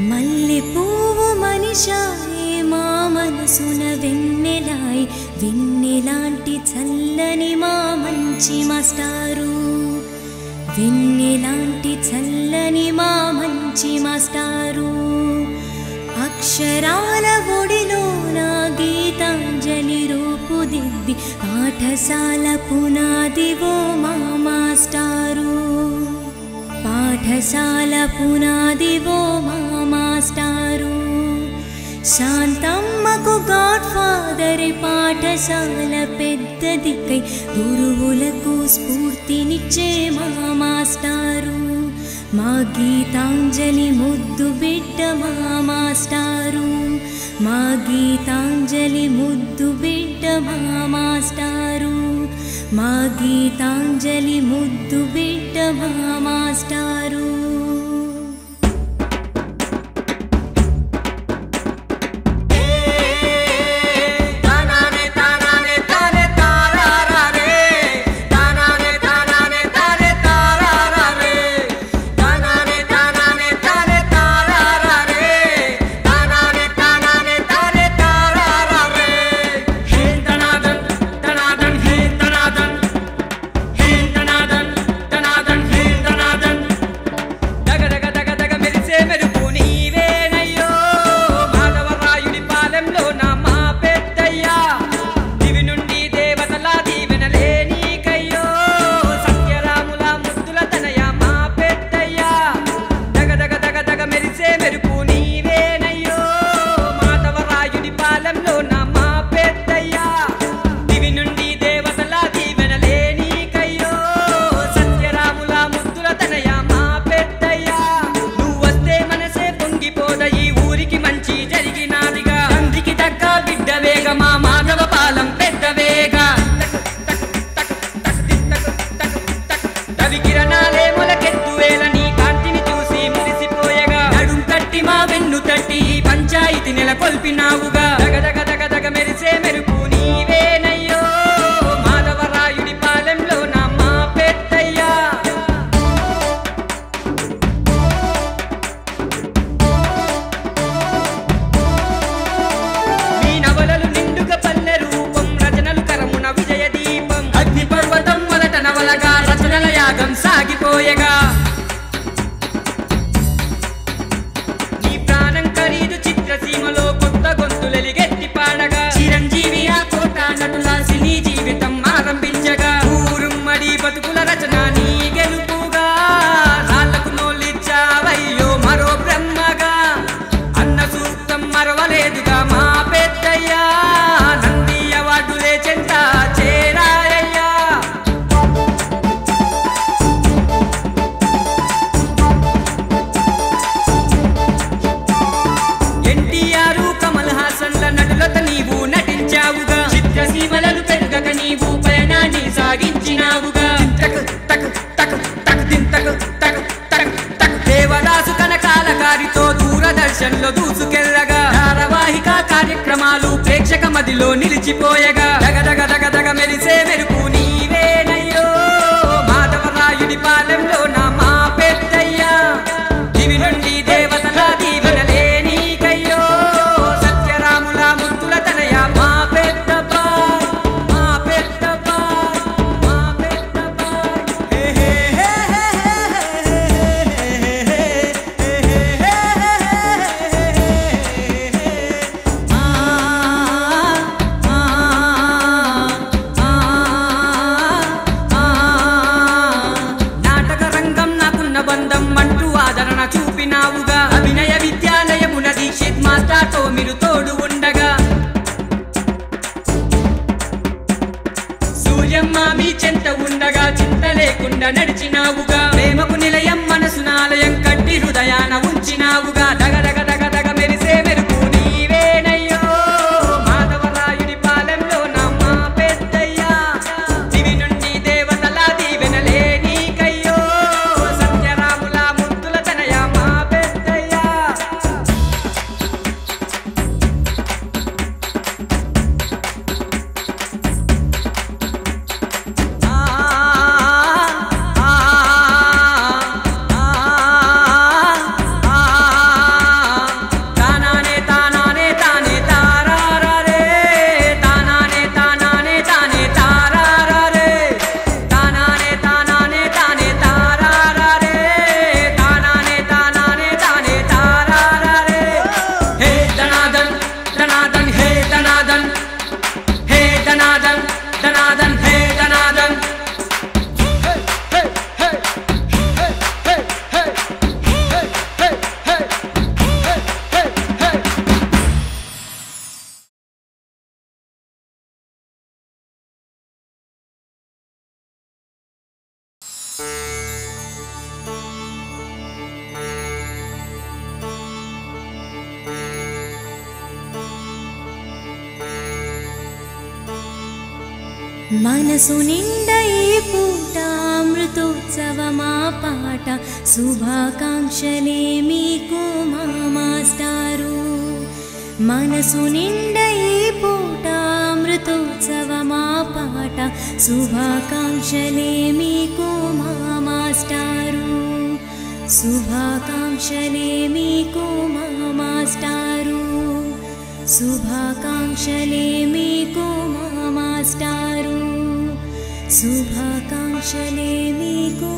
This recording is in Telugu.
మల్లె పువ్వు మనిషాయే మా మనసున వెన్నెలాయ్ వెన్నెలాంటి చల్లని మా మంచి మాస్టారు వెన్నెలాంటి చల్లని మా మంచి మాస్టారు అక్షరాల ఒడిలో నా గీతాంజలి రూపుదిద్ది పాఠశాల పునాదివో మా మాస్టారు పాఠశాల పునాదివో మా మాస్టారు శాంతమ్మకు గాడ్ ఫాదర్ పాఠశాల పెద్ద దిక్కై గురువులకు స్ఫూర్తినిచ్చే మా మాస్టారు మా గీతాంజలి ముద్దు బిడ్డ మా మాస్టారు మా గీతాంజలి ముద్దు బిడ్డ మా మాస్టారు మా గీతాంజలి ముద్దు బిడ్డ మా మాస్టారు నెలకొల్పినావుగా దగదగ దగదగ మెరిసే మెరుపు నీవేనయ్యో మాధవరాయుడి పాలెంలో నా మా పెద్దయ్యా మీ నవలలు నిండుగా పల్లె రూపం రచనలు కరమున విజయ దీపం అగ్ని పర్వతం మొదట నవలగా రచనల యాగం సాగిపోయగా సీమలో కొత్త గొంతులెలిగెత్తి పాడగా చిరంజీవి ఆ కోట నటుల సినీ జీవితం ఆరంభించగా ఊరుమ్మడి బతుకుల రచన నీ గెలుపుగా రాళ్లకు నోలిచ్చావయ్యో మరో బ్రహ్మగా అన్న సూక్తం మరవలేదుగా మా పెద్దయ్యా నంది అవార్డులే చెంత చేరాయ్యా నీవు నటించావుగా చిత్రసీమలను పెరుగక నీవు పయనాన్ని సాగించినావుగా దేవదాసు కనకాల గారితో దూరదర్శన్లో దూసుకెళ్లగా ధారావాహిక కార్యక్రమాలు ప్రేక్షక మదిలో నిలిచిపోయగా దగదగ దగదగ మెరిసే మెరుపు నీవేనయ్యో మాధవరాయుడి పాలెంలో నా మా పెద్దయ్యా దివి నుండి దేవతల దీవెనలే నీకయ్యో సత్యరాముల ముద్దుల తనయ మా పెద్దబాయ్ మా పెద్దబాయ్ మా పెద్దబాయ్ హే హే హే నాటక రంగం నాకున్న బంధం అంటూ ఆదరణ చూపినావుగా అభినయ విద్యాలయమున దీక్షిత్ మాస్టర్తో మీరు తోడు ఉండగా సూర్యమ్మ మీ చెంత ఉండగా చింత లేకుండా నడిచినావుగా ప్రేమకు నిలయం మనసునాలయం కట్టి హృదయాన ఉంచినావుగా దగదగ దగదగ మెరిసే మెరుపు నీవేనయ్యో మాధవరాయుడి పాలెంలో నా మా పెద్దయ్యా దివి నుండి దేవతల దీవెనలే నీకయ్యో సత్యరాముల ముద్దుల తనయ మా పెద్దయ్యా మనసు నిండా ఈ పూట అమృతోత్సవమా పాట శుభాకాంక్షలే మీకు మా మాస్టారు మనసు నిండా ఈ పూట అమృతోత్సవమా పాట శుభాకాంక్షలే మీకు మా మాస్టారు శుభాకాంక్షలే మీకు మా మాస్టారు శుభాకాంక్షలే మీకు మా మాస్టారు శుభాకాంక్షలే మీకు